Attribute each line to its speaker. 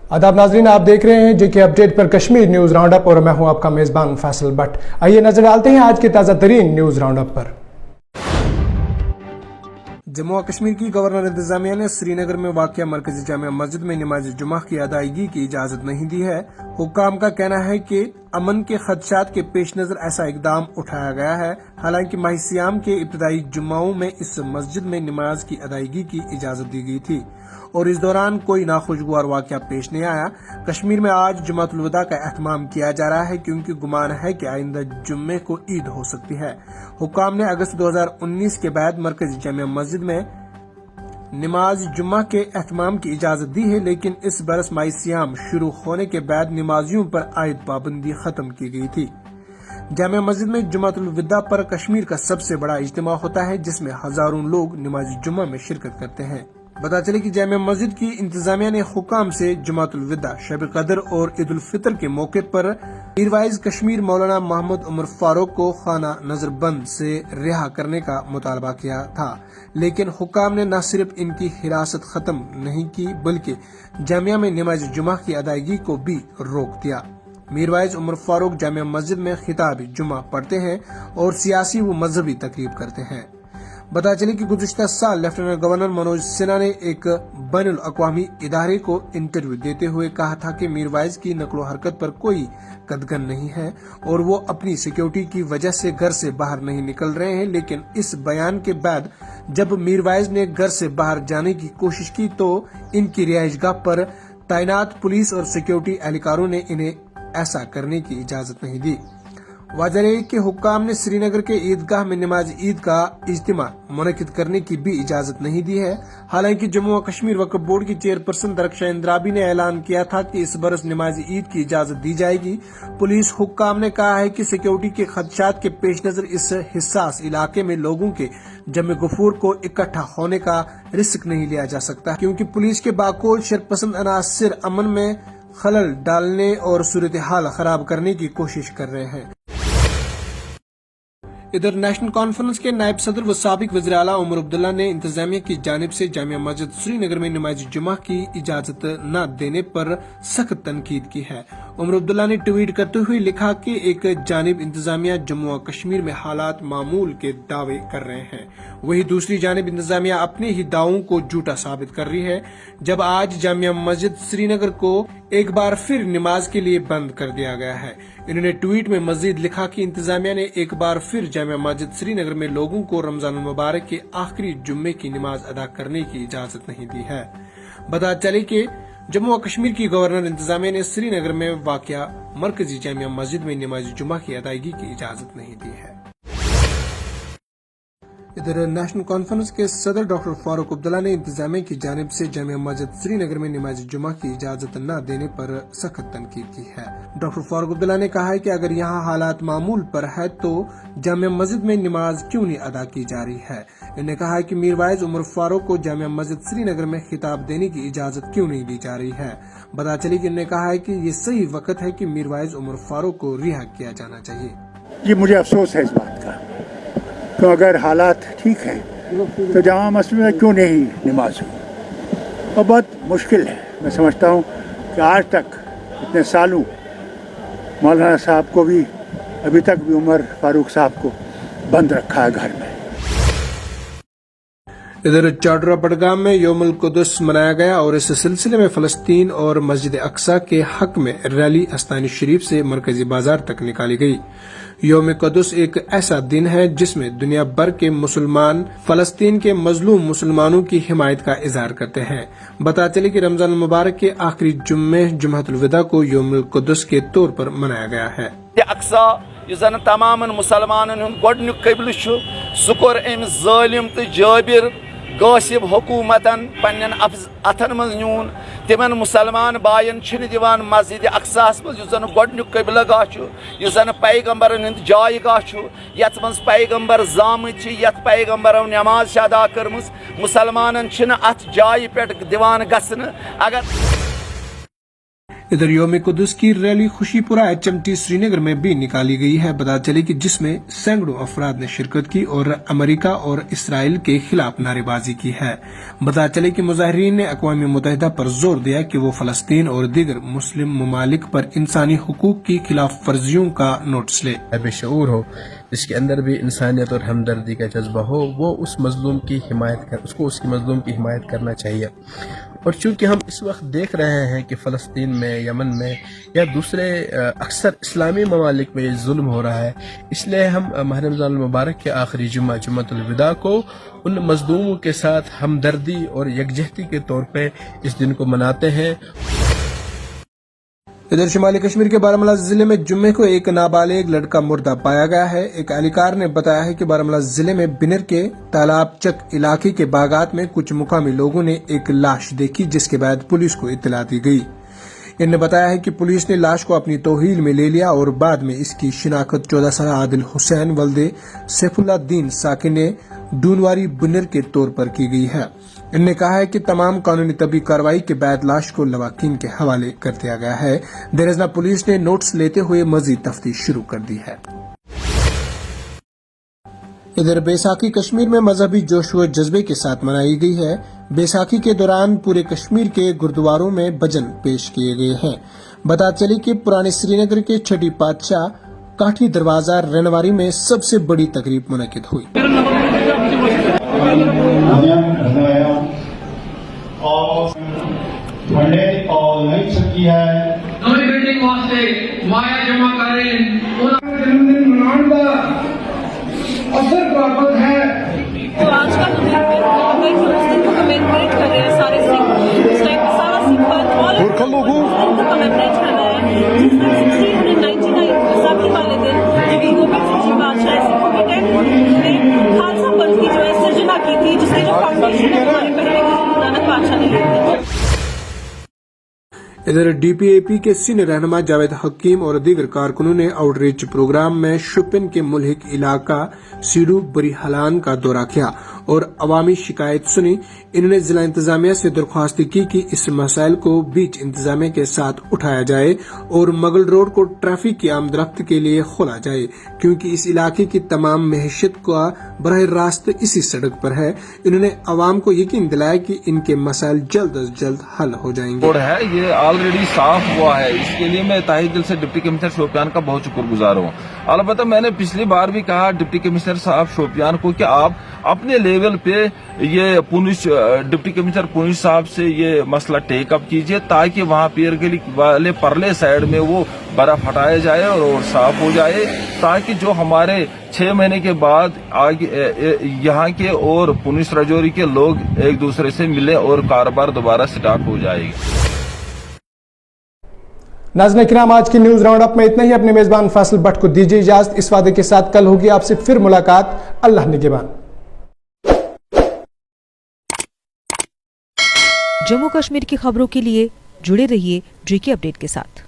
Speaker 1: आदाब नाजरीन, आप देख रहे हैं जेके अपडेट पर कश्मीर न्यूज राउंड अप और मैं हूं आपका मेजबान फैसल भट्ट। आइए नजर डालते हैं आज के ताजा तरीन न्यूज राउंड अप पर। जम्मू कश्मीर की गवर्नर इंतजामिया ने श्रीनगर में वाक़िया मरकजी जामिया मस्जिद में नमाज जुमा की अदायगी की इजाजत नहीं दी है। हुक्काम का कहना है कि अमन के खदशात के पेश नजर ऐसा इकदाम उठाया गया है। हालांकि माह सियाम के इब्तदाई जुम्माओं में इस मस्जिद में नमाज की अदायगी की इजाजत दी गई थी और इस दौरान कोई नाखुशगवार वाक़या पेश नहीं आया। कश्मीर में आज जुमातुल विदा का एहतमाम किया जा रहा है क्योंकि गुमान है कि आइंदा जुम्मे को ईद हो सकती है। हुक्काम ने अगस्त 2019 के बाद मरकजी जामिया मस्जिद में नमाज जुम्मा के एहतमाम की इजाजत दी है, लेकिन इस बरस माह सियाम शुरू होने के बाद नमाजियों पर आयद पाबंदी खत्म की गई थी। जामिया मस्जिद में जुमातुल विदा पर कश्मीर का सबसे बड़ा इज्तिमा होता है जिसमें हजारों लोग नमाज जुम्मा में शिरकत करते हैं। बता चले कि जामिया मस्जिद की इंतजामिया ने हुक्काम से जुमातुल विदा, शब कदर और ईद उल फितर के मौके पर मीरवाइज कश्मीर मौलाना मोहम्मद उमर फारूक को खाना नजरबंद से रिहा करने का मुतालबा किया था, लेकिन हुक्काम ने न सिर्फ इनकी हिरासत खत्म नहीं की बल्कि जामिया में नमाज जुमा की अदायगी को भी रोक दिया। मीरवाइज उमर फारूक जामिया मस्जिद में खिताब जुमा पढ़ते हैं और सियासी व मजहबी तकरीब करते हैं। बता चले कि गुज़िश्ता साल लेफ्टिनेंट गवर्नर मनोज सिन्हा ने एक बैनुल अक़वामी इदारे को इंटरव्यू देते हुए कहा था कि मीरवाइज की नकलो हरकत पर कोई कदगन नहीं है और वो अपनी सिक्योरिटी की वजह से घर से बाहर नहीं निकल रहे हैं, लेकिन इस बयान के बाद जब मीरवाइज ने घर से बाहर जाने की कोशिश की तो इनकी रिहाइशगाह पर तैनात पुलिस और सिक्योरिटी एहलकारों ने इन्हें ऐसा करने की इजाजत नहीं दी। वाज़ेह है कि हुक्काम ने श्रीनगर के ईदगाह में नमाज ईद का इज्तिमा मुनक्किद करने की भी इजाजत नहीं दी है। हालांकि जम्मू व कश्मीर वक्फ बोर्ड की चेयरपर्सन दरख्शां इंद्राबी ने ऐलान किया था कि इस बरस नमाज ईद की इजाजत दी जाएगी। पुलिस हुक्काम ने कहा है कि सिक्योरिटी के खदशात के पेश नजर इस हिस्सास इलाके में लोगों के जमे गफूर को इकट्ठा होने का रिस्क नहीं लिया जा सकता, क्योंकि पुलिस के बाकौल शरपसंद अनासर अमन में खलल डालने और सूरत हाल खराब करने की कोशिश कर रहे हैं। इधर नेशनल कॉन्फ्रेंस के नायब सदर व साबिक वज़ीर आला उमर अब्दुल्ला ने इंतजामिया की जानिब से जामिया मस्जिद श्रीनगर में नमाज जुमा की इजाजत न देने पर सख्त तनकीद की है। उमर अब्दुल्ला ने ट्वीट करते हुए लिखा कि एक जानिब इंतजामिया जम्मू व कश्मीर में हालात मामूल के दावे कर रहे हैं, वही दूसरी जानिब इंतजामिया अपने ही दावों को झूठा साबित कर रही है। जब आज जामिया मस्जिद श्रीनगर को एक बार फिर नमाज के लिए बंद कर दिया गया है। इन्होंने ट्वीट में मजीद लिखा कि इंतजामिया ने एक बार फिर जामिया मस्जिद श्रीनगर में लोगों को रमजान मुबारक के आखिरी जुम्मे की नमाज अदा करने की इजाजत नहीं दी है। बता चले कि जम्मू व कश्मीर की गवर्नर इंतजामिया ने श्रीनगर में वाक़िया मरकजी जामिया मस्जिद में नमाज जुमा की अदायगी की इजाजत नहीं दी है। इधर नेशनल कॉन्फ्रेंस के सदर डॉक्टर फारूक अब्दुल्ला ने इंतजामिया की जानिब से जामिया मस्जिद श्रीनगर में नमाज जुमा की इजाजत न देने पर सख्त तनकीद की है। डॉक्टर फारूक अब्दुल्ला ने कहा है कि अगर यहाँ हालात मामूल पर है तो जामिया मस्जिद में नमाज क्यों नहीं अदा की जा रही है। इन्होंने कहा है कि मीरवाइज उमर फारूक को जामिया मस्जिद श्रीनगर में खिताब देने की इजाजत क्यों नहीं दी जा रही है। बता चली कि इन्होंने कहा है कि ये सही वक्त है कि मीरवाइज उमर फारूक को रिहा किया जाना चाहिए।
Speaker 2: ये मुझे अफसोस है इस बात का, तो अगर हालात ठीक हैं तो जामा मस्जिद में क्यों नहीं नमाज हो। और बहुत मुश्किल है, मैं समझता हूँ कि आज तक इतने सालों मौलाना साहब को भी अभी तक भी उमर फारूक साहब को बंद रखा है घर में।
Speaker 1: इधर चाडरा बडगाम में यौमुल कुदस मनाया गया और इस सिलसिले में फलस्तीन और मस्जिद अक्सा के हक में रैली अस्तानी शरीफ से मरकजी बाजार तक निकाली गई। यौम कुदस एक ऐसा दिन है जिसमें दुनिया भर के मुसलमान फलस्तीन के मजलूम मुसलमानों की हिमायत का इजहार करते हैं। बता चले कि रमजान मुबारक के आखिरी जुम्मे जुम्मतुल विदा को यौमुल कुदस के तौर पर मनाया गया है।
Speaker 3: अक्सा जन तमाम मुसलमानन गोडनुक क़िबल सह कोर अमि ज़ालिम तो जाबिर गासिब हुकूमतन पन्नन अथन मज न्यून तिमन मुसलमान बायन दिवान मस्जिद अक्सास मज जन गोडनुक क़िबला गाह जन पैगम्बरन हिंद जाय गाह यथ मज पैगम्बर जामत यथ पैगम्बरों नमाज अदा कर्म मुसलमानन अथ जाय पे दिवान गसन। अगर
Speaker 1: इधर योम कुदस की रैली खुशीपुरा HMT श्रीनगर में भी निकाली गई है। बता चले कि जिसमें सैकड़ों अफराद ने शिरकत की और अमेरिका और इसराइल के खिलाफ नारेबाजी की है। बता चले कि मुजाहिरीन ने अक़वाम मुत्तहिदा पर जोर दिया कि वो फलस्तीन और दीगर मुस्लिम ममालिक पर इंसानी हुकूक की खिलाफ वर्जियों का नोटिस ले।
Speaker 4: बेशऊर हो, जिसके अंदर भी इंसानियत और हमदर्दी का जज्बा हो, वो उस मजलूम की हिमायत कर उसको उसकी मजलूम की हिमायत करना चाहिए। और चूँकि हम इस वक्त देख रहे हैं कि फ़लस्तीन में, यमन में या दूसरे अक्सर इस्लामी ममालिक में ये जुल्म हो रहा है, इसलिए हम माह रमज़ान मुबारक के आखिरी जुम्मा जुम्मतुल विदा को उन मजलूमों के साथ हमदर्दी और यकजहती के तौर पे इस दिन को मनाते हैं।
Speaker 1: इधर शुमाली कश्मीर के बारामूला जिले में जुम्मे को एक नाबालिग लड़का मुर्दा पाया गया है। एक एहलकार ने बताया है कि बारामूला जिले में बिनर के तालाब चक इलाके के बागात में कुछ मुकामी लोगों ने एक लाश देखी, जिसके बाद पुलिस को इत्तला दी गई। इन्होंने बताया है कि पुलिस ने लाश को अपनी तौहील में ले लिया और बाद में इसकी शिनाख्त 14 साल आदिल हुसैन वल्दे सैफुल्लादीन साकिन डूनवारी बिनर के तौर पर की गई है। इन्होंने कहा है कि तमाम कानूनी तबी कार्रवाई के बाद लाश को लवाकिन के हवाले कर दिया गया है। देरजना पुलिस ने नोट्स लेते हुए मजीद तफ्तीश शुरू कर दी है। इधर बैसाखी कश्मीर में मजहबी जोश व जज्बे के साथ मनाई गई है। बैसाखी के दौरान पूरे कश्मीर के गुरुद्वारों में भजन पेश किए गए हैं। बता चले कि पुराने श्रीनगर के छठी पातशाह काठी दरवाजा रेनवारी में सबसे बड़ी तकरीब मुनक्किद हुई।
Speaker 5: असर प्राप्त है तो आज का दिन है कि उस दिन को कमेमोरेट कर रहे हैं सारे सिख। इस टाइम पे सारा सिख पंथ ऑल को कमेमोरेट कर रहे हैं। 1699 बैसाखी वाले दिन जब गोबिंद सिंह जी बादशाह सिखों के 10th में खालसा पंथ की जो है सृजना की थी, जिसकी जो फाउंडेशन है हमारे पहले गुरु नानक बादशाह ने ली थी।
Speaker 1: इधर DPAP के सीनियर रहनुमा जावेद हकीम और दीगर कारकुनों ने आउटरीच प्रोग्राम में शुपिन के मुल्हिक इलाका सीडू बरीहलान का दौरा किया और अवामी शिकायत सुनी। इन्होंने जिला इंतजामिया से दरख्वास्त की कि इस मसाइल को बीच इंतजामिया के साथ उठाया जाए और मगल रोड को ट्रैफिक की आमदरफ्त के लिए खोला जाए, क्योंकि इस इलाके की तमाम महैशियत का बराह रास्त इसी सड़क पर है। इन्होंने अवाम को यकीन दिलाया कि इनके मसाइल जल्द अज जल्द हल हो जाएंगे।
Speaker 6: ये ऑलरेडी साफ हुआ है, इसके लिए मैं तहे दिल से डिप्टी कमिश्नर शोपियान का बहुत शुक्रगुजार हूँ। अलबत्ता मैंने पिछली बार भी कहा डिप्टी कमिश्नर साहब शोपियान को कि आप अपने लेवल पे ये डिप्टी कमिश्नर पुनिश साहब से ये मसला टेक अप कीजिए, ताकि वहाँ पीर गली वाले परले साइड में वो बर्फ हटाया जाए और साफ हो जाए, ताकि जो हमारे 6 महीने के बाद आगे यहाँ के और पुनिश रजौरी के लोग एक दूसरे से मिले और कारोबार दोबारा स्टार्ट हो जाएगी।
Speaker 1: नाज़रीन किराम, आज की न्यूज राउंड अप में इतना ही। अपने मेजबान फासिल भट्ट को दीजिए इजाजत, इस वादे के साथ कल होगी आपसे फिर मुलाकात। अल्लाह निगहबान।
Speaker 7: जम्मू कश्मीर की खबरों के लिए जुड़े रहिए JK अपडेट के साथ।